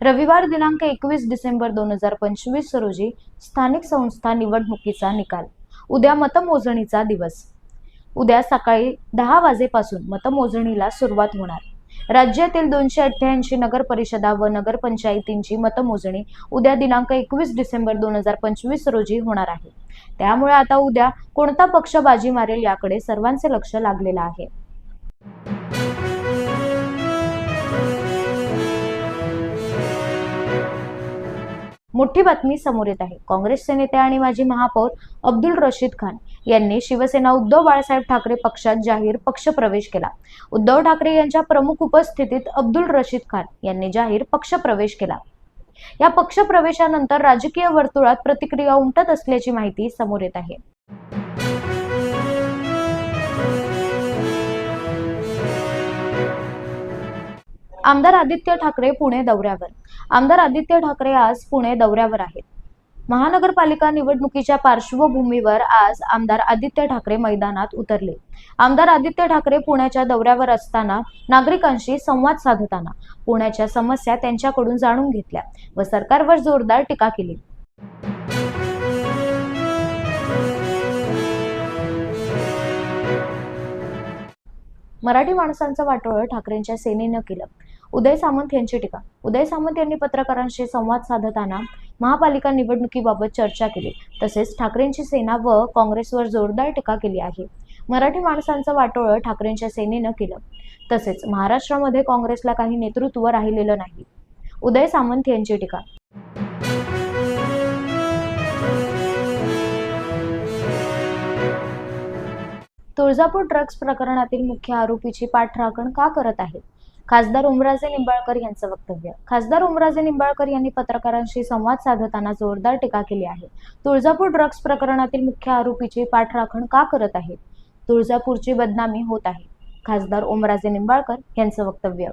रविवार दिनांक 21 डिसेंबर 2025 रोजी स्थानिक संस्था निवडणुकीचा निकाल. उद्या मतमोजणीचा दिवस. उद्या सकाळी 10 वाजेपासून मतमोजणीला सुरुवात होणार. राज्यातील 288 नगर परिषदा व नगरपंचायतींची मतमोजणी उद्या दिनांक 21 डिसेंबर 2025 रोजी होणार आहे. त्यामुळे आता उद्या कोणता पक्ष बाजी मारेल याकडे सर्वांचे लक्ष लागलेलं आहे. मोठी बातमी समोर येत आहे. काँग्रेसचे नेते आणि माजी महापौर अब्दुल रशीद खान यांनी शिवसेना उद्धव बाळासाहेब ठाकरे पक्षात जाहीर पक्षप्रवेश केला. उद्धव ठाकरे यांच्या प्रमुख उपस्थितीत अब्दुल रशीद खान यांनी जाहीर पक्षप्रवेश केला. या पक्षप्रवेशानंतर राजकीय वर्तुळात प्रतिक्रिया उमटत असल्याची माहिती समोर येत आहे. आमदार आदित्य ठाकरे पुणे दौऱ्यावर. आमदार आदित्य ठाकरे आज पुणे दौऱ्यावर आहेत. महानगरपालिका निवडणुकीच्या पार्श्वभूमीवर आज आमदार आदित्य ठाकरे मैदानात उतरले. आमदार आदित्य ठाकरे पुण्याच्या दौऱ्यावर असताना नागरिकांशी संवाद साधताना पुण्याच्या समस्या त्यांच्याकडून जाणून घेतल्या व सरकारवर जोरदार टीका केली. मराठी माणसांचं वाटोळं ठाकरेंच्या सेनेनं केलं. उदय सामंत यांची टीका. उदय सामंत यांनी पत्रकारांशी संवाद साधताना महापालिका निवडणुकीबाबत चर्चा केली. तसेच ठाकरेंची सेना व काँग्रेसवर जोरदार टीका केली आहे. मराठी माणसांचं वाटोळं ठाकरेंच्या सेनेनं केलं. तसेच महाराष्ट्रामध्ये काँग्रेसला काही नेतृत्व राहिलेलं नाही. उदय सामंत यांची टीका. तुळजापूर ड्रग्ज प्रकरणातील मुख्य आरोपीची पाठराखण का करत आहे? खासदार ओमराजे निंबाळकर यांचं वक्तव्य. खासदार ओमराजे निंबाळकर यांनी पत्रकारांशी संवाद साधताना जोरदार टीका केली आहे. तुळजापूर ड्रग्ज प्रकरणातील मुख्य आरोपीची पाठराखण का करत आहे? तुळजापूरची बदनामी होत आहे. खासदार ओमराजे निंबाळकर यांचं वक्तव्य.